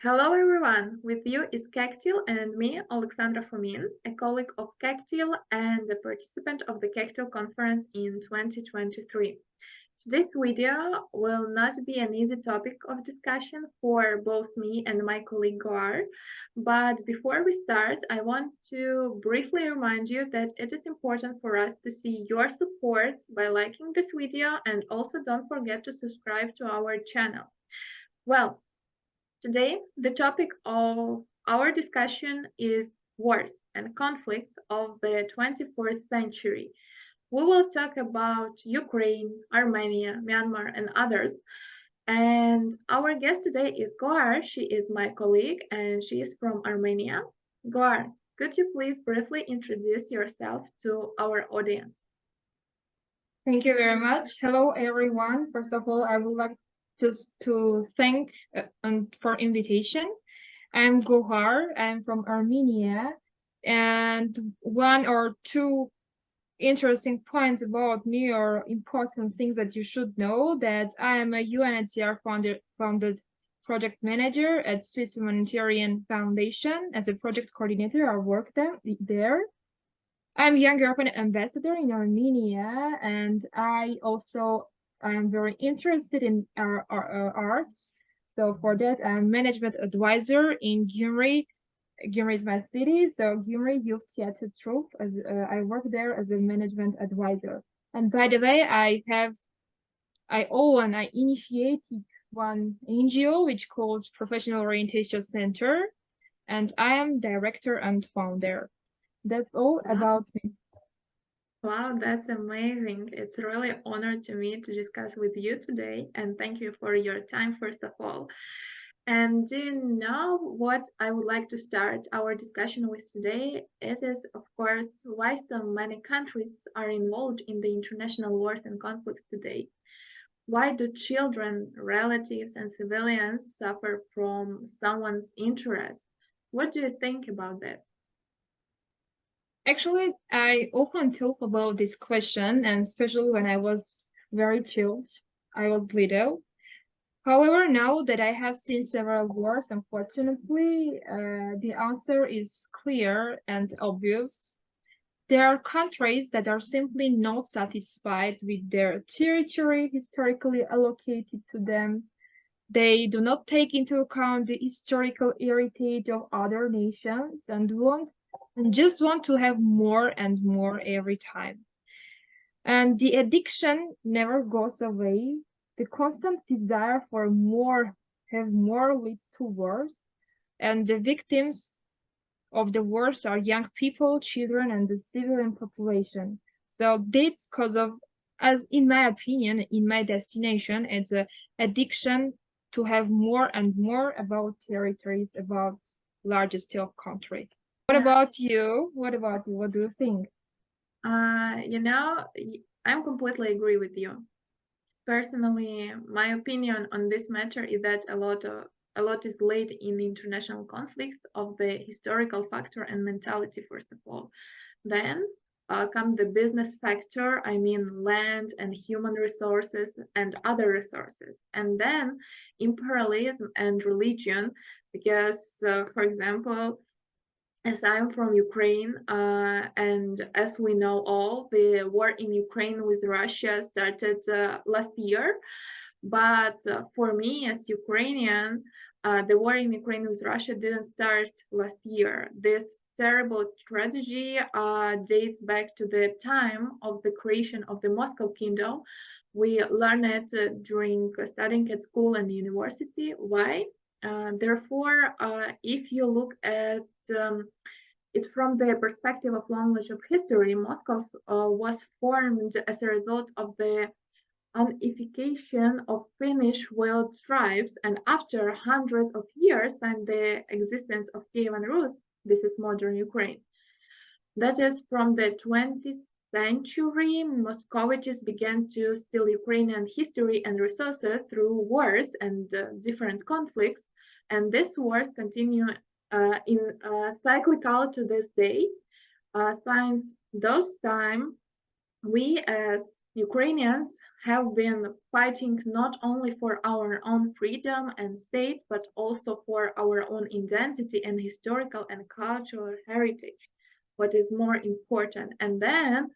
Hello everyone, with you is Kectil and me, Alexandra Fomin, a colleague of Kectil and a participant of the Kectil conference in 2023. Today's video will not be an easy topic of discussion for both me and my colleague Goar, but before we start, I want to briefly remind you that it is important for us to see your support by liking this video, and also don't forget to subscribe to our channel. Well, today, the topic of our discussion is wars and conflicts of the 21st century. We will talk about Ukraine, Armenia, Myanmar, and others. And our guest today is Goar. She is my colleague and she is from Armenia. Goar, could you please briefly introduce yourself to our audience? Thank you very much. Hello, everyone. First of all, I would like just to thank for invitation. I'm Gohar. I'm from Armenia, and one or two interesting points about me or important things that you should know that I am a UNHCR founded project manager at Swiss Humanitarian Foundation as a project coordinator. I work there. I'm Young European Ambassador in Armenia, and I also am very interested in arts. So for that, I'm management advisor in Gyumri. Gyumri is my city, so Gyumri Youth Theater Troupe. I work there as a management advisor. And by the way, I initiated one NGO which called Professional Orientation Center, and I am director and founder. That's all about me. Wow, that's amazing. It's really an honor to me to discuss with you today, and thank you for your time, first of all. And do you know what I would like to start our discussion with today? It is, of course, why so many countries are involved in the international wars and conflicts today. Why do children, relatives, and civilians suffer from someone's interest? What do you think about this? Actually, I often talk about this question, and especially when I was very child, I was little. However, now that I have seen several wars, unfortunately, the answer is clear and obvious. There are countries that are simply not satisfied with their territory historically allocated to them. They do not take into account the historical heritage of other nations and just want to have more and more every time. And the addiction never goes away. The constant desire for have more leads to wars. And the victims of the wars are young people, children, and the civilian population. So that's because of, as in my opinion, in my destination, it's an addiction to have more and more about territories, about larger scale country. What about you? What about you? What do you think? I'm completely agree with you. Personally, my opinion on this matter is that a lot is laid in the international conflicts of the historical factor and mentality, first of all. Then come the business factor, I mean land and human resources and other resources. And then imperialism and religion, because, for example, as I'm from Ukraine, and as we know all, the war in Ukraine with Russia started last year. But for me, as Ukrainian, the war in Ukraine with Russia didn't start last year. This terrible tragedy dates back to the time of the creation of the Moscow Kingdom. We learned it during studying at school and university. Why? Therefore, if you look at it from the perspective of language of history, Moscow was formed as a result of the unification of Finnish world tribes, and after hundreds of years and the existence of Kievan Rus, this is modern Ukraine. That is, from the 20th century, Moscovites began to steal Ukrainian history and resources through wars and different conflicts, and these wars continue in cyclical to this day. Since those time, we as Ukrainians have been fighting not only for our own freedom and state, but also for our own identity and historical and cultural heritage, what is more important. And then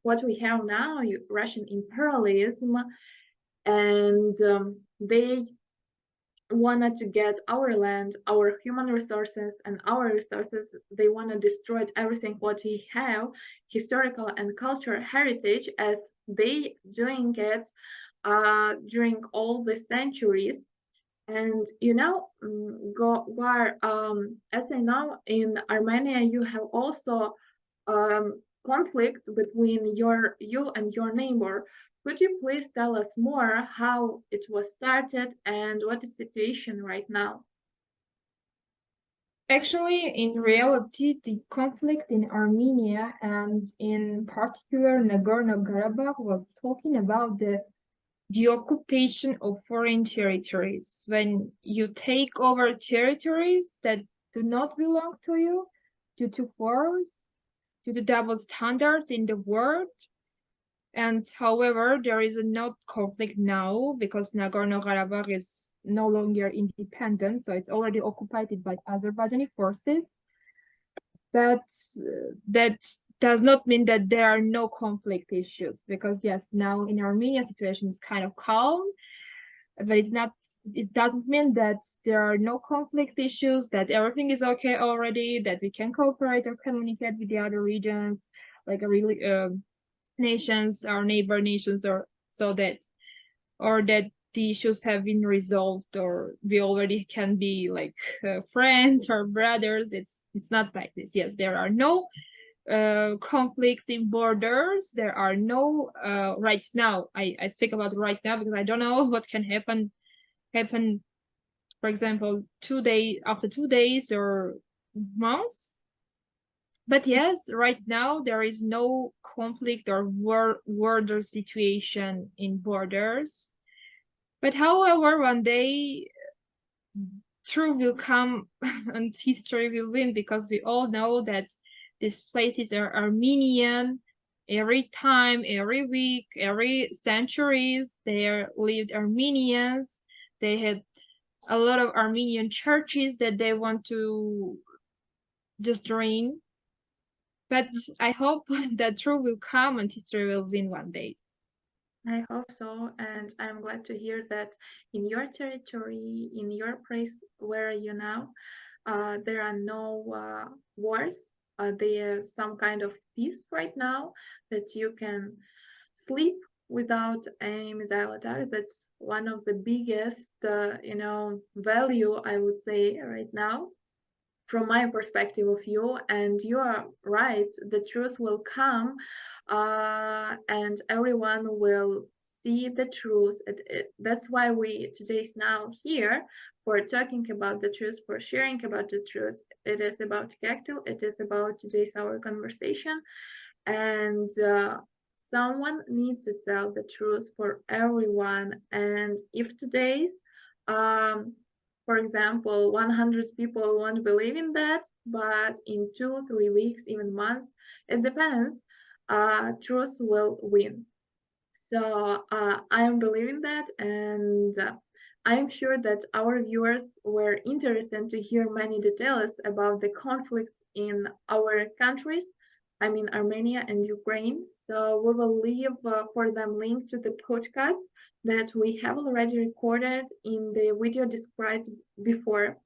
what we have now, Russian imperialism, and they wanted to get our land, our human resources, and our resources. They want to destroy everything what we have, historical and cultural heritage, as they doing it during all the centuries. And as I know, in Armenia, you have also conflict between you and your neighbor. Could you please tell us more how it was started and what is the situation right now? Actually, in reality, the conflict in Armenia and in particular Nagorno-Karabakh was talking about the occupation of foreign territories. When you take over territories that do not belong to you due to wars, due to double standards in the world. And however, there is a no conflict now because Nagorno-Karabakh is no longer independent, so it's already occupied by Azerbaijani forces. But that does not mean that there are no conflict issues, because yes, now in Armenia situation is kind of calm, but it's not. It doesn't mean that there are no conflict issues, that everything is okay already, that we can cooperate or communicate with the other regions, like a really nations, our neighbor nations, or so that, or that the issues have been resolved, or we already can be like friends or brothers. It's not like this. Yes, there are no conflicts in borders. There are no right now. I speak about right now because I don't know what can happen. For example, after 2 days or months. But yes, right now there is no conflict or border situation in borders. But however, one day truth will come and history will win, because we all know that these places are Armenian. Every time, every week, every centuries, there lived Armenians. They had a lot of Armenian churches that they want to just drain. But I hope that truth will come and history will win one day. I hope so, and I'm glad to hear that in your territory, in your place where you now, there are no wars. There's some kind of peace right now that you can sleep without any missile attack. That's one of the biggest, value I would say right now from my perspective of you. And you are right, the truth will come, and everyone will see the truth. That's why we today's now here for talking about the truth, for sharing about the truth. It is about Kectil, it is about today's our conversation, and someone needs to tell the truth for everyone. And if today's um, for example, 100 people won't believe in that, but in 2, 3 weeks, even months, it depends, truth will win. So I am believing that, and I'm sure that our viewers were interested to hear many details about the conflicts in our countries, I mean Armenia and Ukraine. So we will leave for them link to the podcast that we have already recorded in the video described before,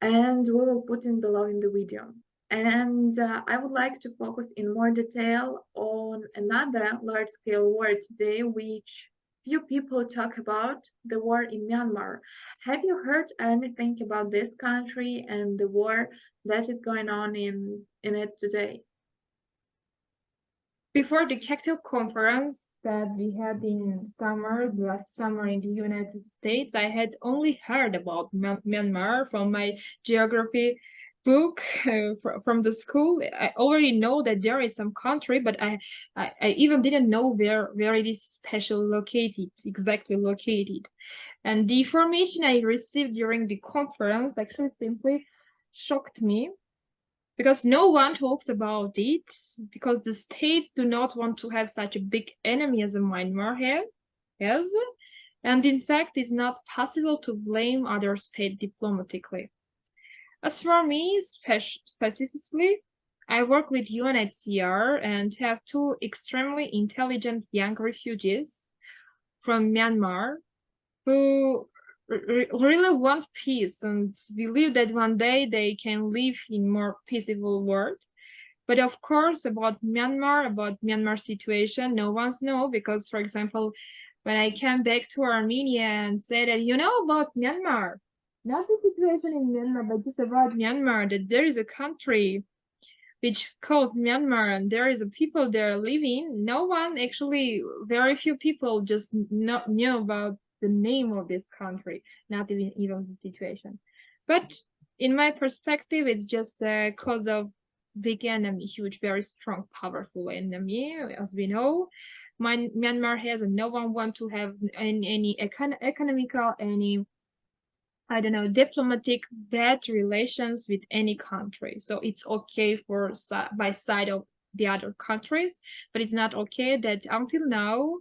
and we will put in below in the video. And I would like to focus in more detail on another large-scale war today, which few people talk about, the war in Myanmar. Have you heard anything about this country and the war that is going on in it today? Before the Kectil conference that we had in summer, last summer in the United States, I had only heard about Myanmar from my geography book from the school. I already know that there is some country, but I even didn't know where it is exactly located. And the information I received during the conference actually simply shocked me, because no one talks about it, because the states do not want to have such a big enemy as Myanmar has, and in fact, it's not possible to blame other states diplomatically. As for me, specifically, I work with UNHCR and have two extremely intelligent young refugees from Myanmar who really want peace and believe that one day they can live in more peaceful world. But of course, about Myanmar situation, no one's know because, for example, when I came back to Armenia and said that about Myanmar, not the situation in Myanmar, but just about Myanmar, that there is a country which called Myanmar and there is a people there living. No one actually, very few people just not knew about the name of this country, not even the situation. But in my perspective, it's just a cause of big enemy, huge, very strong, powerful enemy, as we know. Myanmar has, and no one want to have any economical, any diplomatic bad relations with any country. So it's okay for by side of the other countries, but it's not okay that until now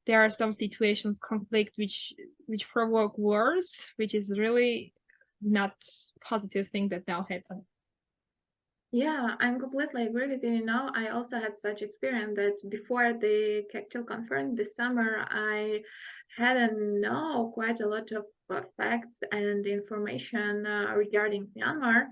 there are some situations, conflict which provoke wars, which is really not positive thing that now happen. Yeah, I'm completely agree with you. I also had such experience that before the Kectil conference this summer, I had know quite a lot of facts and information regarding Myanmar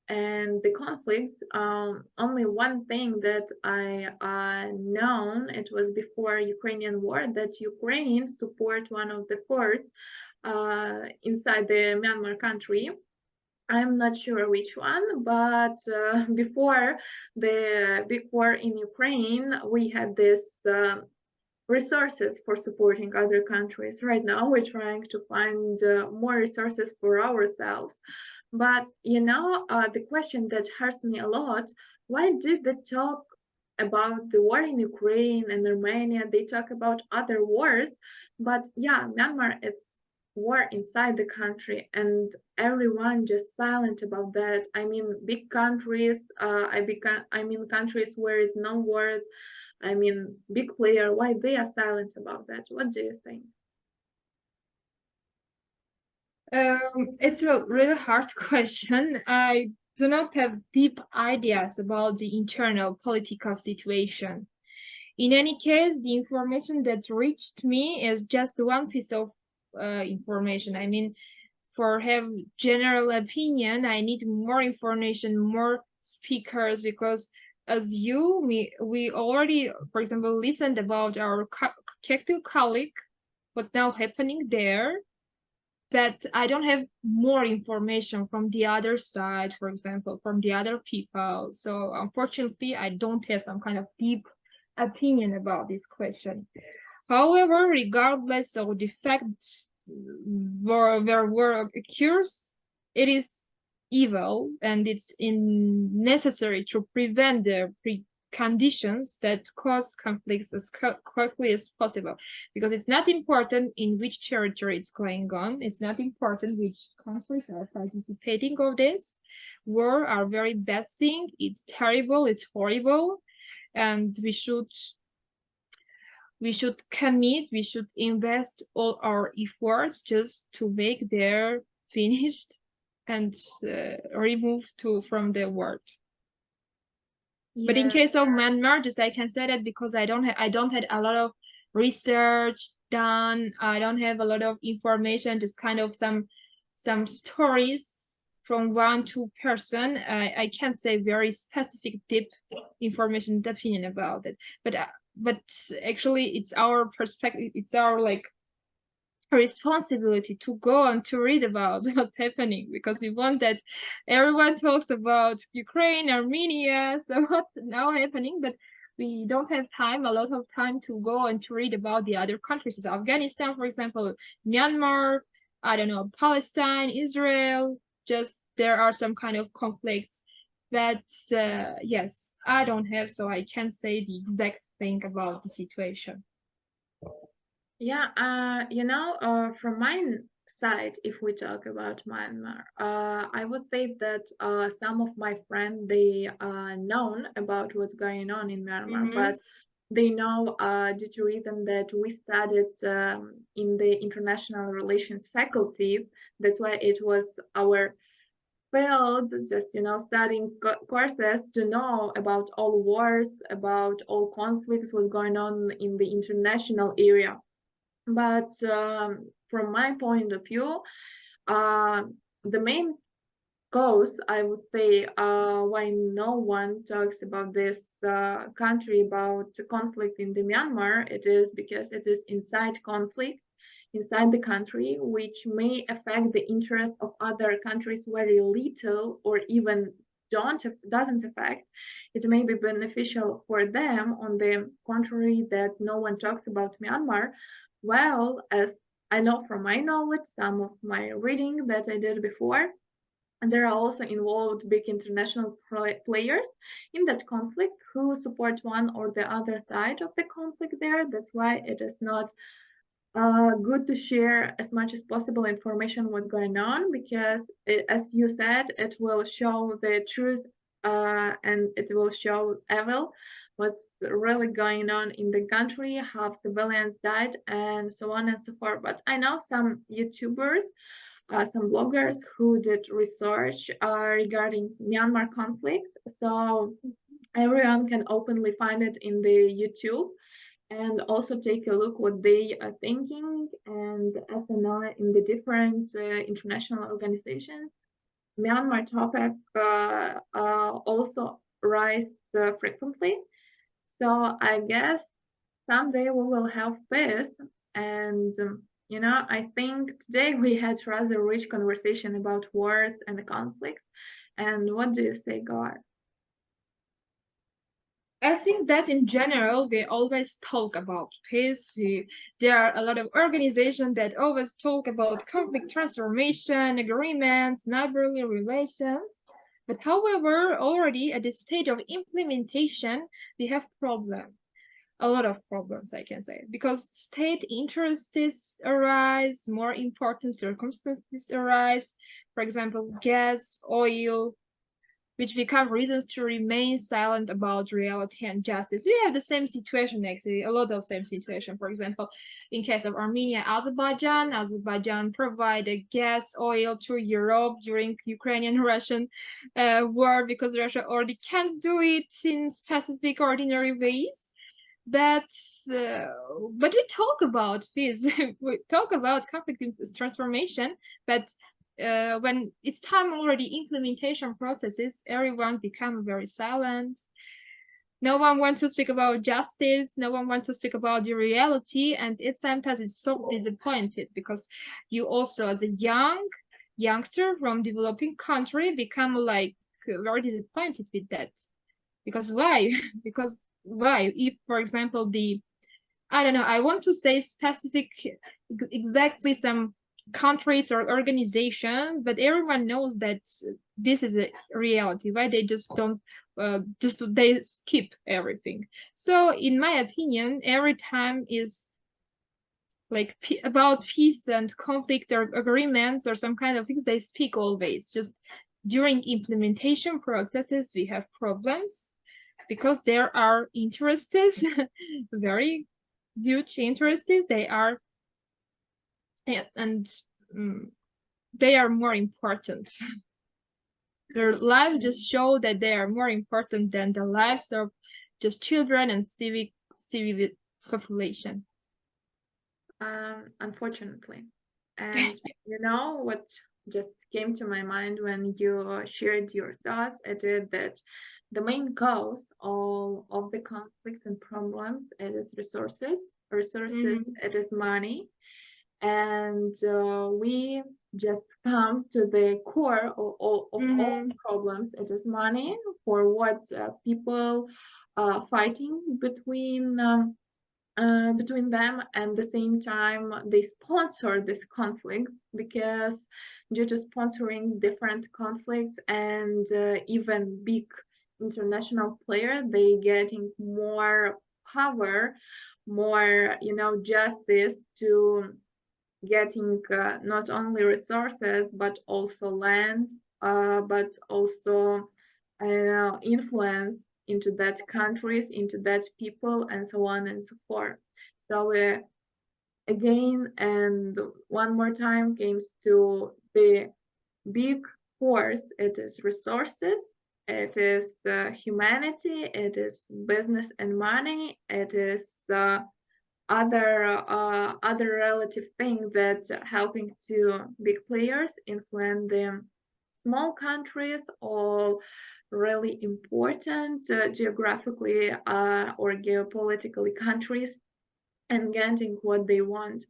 and the conflicts. Only one thing that I known, it was before Ukrainian war, that Ukraine support one of the force inside the Myanmar country. I'm not sure which one, but before the big war in Ukraine, we had this resources for supporting other countries. Right now, we're trying to find more resources for ourselves. But the question that hurts me a lot: why did they talk about the war in Ukraine and Armenia? They talk about other wars, but yeah, Myanmar, it's war inside the country, and everyone just silent about that. I mean, big countries. I mean, countries where is no wars. I mean, big player. Why they are silent about that? What do you think? It's a really hard question. I do not have deep ideas about the internal political situation. In any case, the information that reached me is just one piece of information. I mean, for have general opinion, I need more information, more speakers, because as we already, for example, listened about our Kectil colleague, what now happening there, that I don't have more information from the other side, for example, from the other people. So unfortunately, I don't have some kind of deep opinion about this question. However, regardless of the facts where war occurs, it is evil and it's necessary to prevent the conditions that cause conflicts as quickly as possible, because it's not important in which territory it's going on, it's not important which countries are participating of this. War are very bad thing, it's terrible, it's horrible, and we should commit, we should invest all our efforts just to make their finished and removed from the world. But in Yeah, case of Myanmar, just I can say that because I don't have a lot of research done. I don't have a lot of information, just kind of some stories from one to person. I can't say very specific deep information opinion about it. But actually it's our perspective, it's our like responsibility to go and to read about what's happening, because we want that everyone talks about Ukraine, Armenia, so what's now happening, but we don't have a lot of time to go and to read about the other countries. So Afghanistan, for example, Myanmar, I don't know, Palestine, Israel, just there are some kind of conflicts that yes, I don't have, so I can't say the exact thing about the situation. yeah. From my side if we talk about Myanmar. I would say that some of my friends they known about what's going on in Myanmar, but they know due to reason that we studied in the international relations faculty. That's why it was our field, just studying courses to know about all wars, about all conflicts, what's going on in the international area. But from my point of view, uh, the main cause, I would say, why no one talks about this country, about the conflict in the Myanmar, it is because it is inside conflict inside the country, which may affect the interest of other countries very little, or even doesn't affect. It may be beneficial for them. On the contrary, that no one talks about Myanmar. Well, as I know from my knowledge, some of my reading that I did before, and there are also involved big international players in that conflict who support one or the other side of the conflict there. That's why it is not good to share as much as possible information what's going on, because as you said, it will show the truth, and it will show evil, what's really going on in the country, how civilians died, and so on and so forth. But I know some YouTubers, some bloggers who did research regarding Myanmar conflict, so everyone can openly find it in the YouTube and also take a look what they are thinking. And as I know, in the different international organizations, Myanmar topic also rise frequently. So I guess someday we will have peace. And I think today we had rather rich conversation about wars and conflicts. And what do you say, Gar? I think that in general, we always talk about peace. There are a lot of organizations that always talk about conflict transformation, agreements, neighborly relations. But however, already at the stage of implementation, we have problems. A lot of problems, I can say, because state interests arise, more important circumstances arise. For example, gas, oil, which become reasons to remain silent about reality and justice. We have the same situation, actually, a lot of same situation. For example, in case of Armenia, Azerbaijan provided gas, oil to Europe during Ukrainian-Russian war, because Russia already can't do it in specific ordinary ways. But uh, but we talk about peace, we talk about conflict transformation, but when it's time already implementation processes, everyone become very silent. No one wants to speak about justice. No one wants to speak about the reality, and it sometimes is so disappointed, because you also, as a youngster from developing country, become like very disappointed with that. Because why? Because why? If, for example, I don't know, I want to say specific, exactly some countries or organizations, but everyone knows that this is a reality. Why they just don't, they skip everything. So in my opinion, every time is like about peace and conflict or agreements or some kind of things, they speak always. Just during implementation processes, we have problems, because there are interests, very huge interests. They are, and they are more important. Their lives just show that they are more important than the lives of just children and civil population. Unfortunately. And you know what just came to my mind when you shared your thoughts? It is that the main cause of the conflicts and problems, it is resources. Resources, it is money. And we just come to the core of all problems. It is money, for what people fighting between them, and the same time they sponsor this conflict, because due to sponsoring different conflicts and even big international player, they getting more power, more justice to getting not only resources but also land, but also influence into that countries, into that people, and so on and so forth. So again and one more time comes to the big force. It is resources, it is humanity, it is business and money, it is other relative things that helping to big players influence the small countries or really important geographically or geopolitically countries and getting what they want.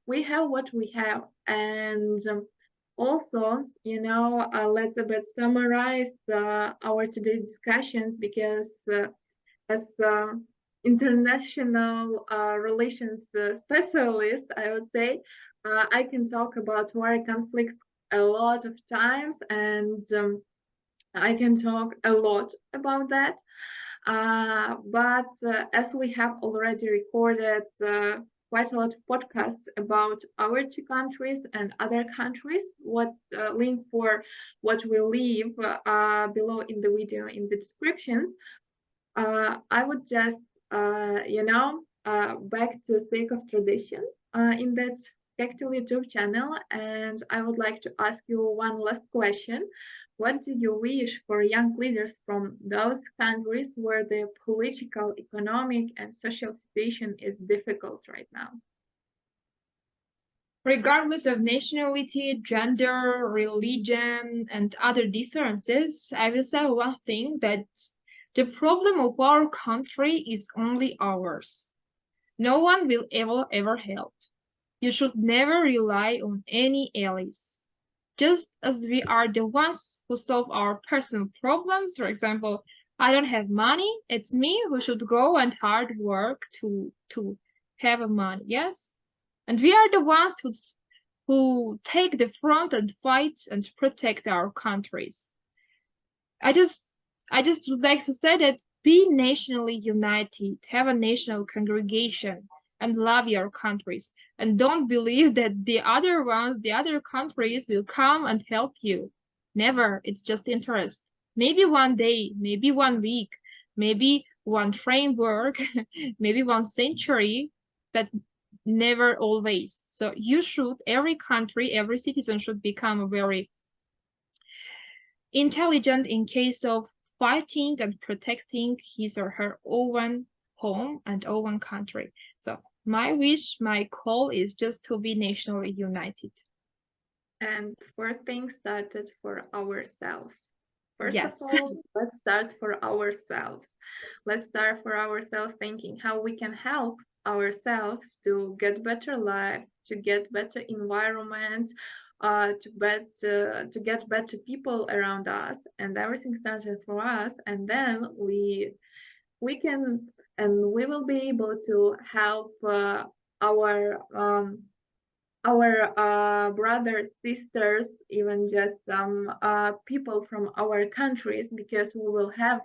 We have what we have, and also, let's a bit summarize our today's discussions because as international relations specialist, I would say I can talk about war conflicts a lot of times, and I can talk a lot about that. But as we have already recorded quite a lot of podcasts about our two countries and other countries, what link for what we leave below in the video in the descriptions, I would just, back to sake of tradition in that Kectil YouTube channel, and I would like to ask you one last question. What do you wish for young leaders from those countries where the political, economic, and social situation is difficult right now? Regardless of nationality, gender, religion, and other differences, I will say one thing, that the problem of our country is only ours. No one will ever help. You should never rely on any allies. Just as we are the ones who solve our personal problems, for example, I don't have money, it's me who should go and hard work to have money, yes? And we are the ones who take the front and fight and protect our countries. I just I just would like to say that be nationally united, have a national congregation, and love your countries. And don't believe that the other ones, the other countries will come and help you. Never. It's just interest. Maybe one day, maybe 1 week, maybe one framework, maybe 1 century, but never always. So every country, every citizen should become very intelligent in case of fighting and protecting his or her own home and own country. So my wish, my call is just to be nationally united. And for things started for ourselves. First of Yes. all, let's start for ourselves. Let's start for ourselves thinking how we can help ourselves to get better life, to get better environment, to get better people around us, and everything started for us. And then we can and we will be able to help our brothers, sisters, even just some people from our countries, because we will have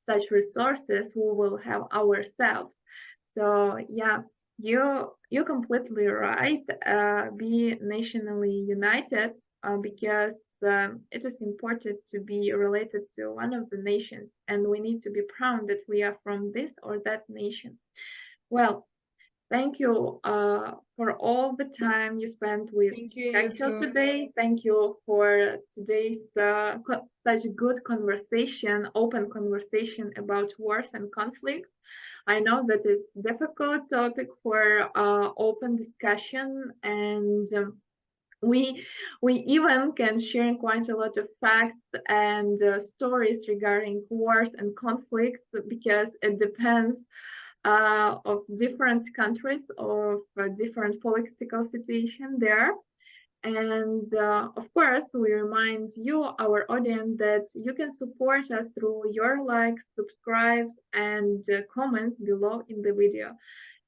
such resources, we will have ourselves. So yeah, you're completely right. Be nationally united because it is important to be related to one of the nations, and we need to be proud that we are from this or that nation. Well, thank you for all the time you spent with Thank you, you Kectil too. today. Thank you for today's such good conversation, open conversation about wars and conflicts. I know that it's difficult topic for open discussion, and we even can share quite a lot of facts and stories regarding wars and conflicts because it depends of different countries, of different political situation there. And of course, we remind you, our audience, that you can support us through your likes, subscribes, and comments below in the video.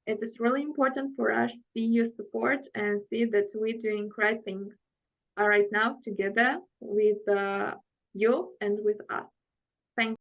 It is really important for us to see your support and see that we're doing great things right now together with you and with us. Thank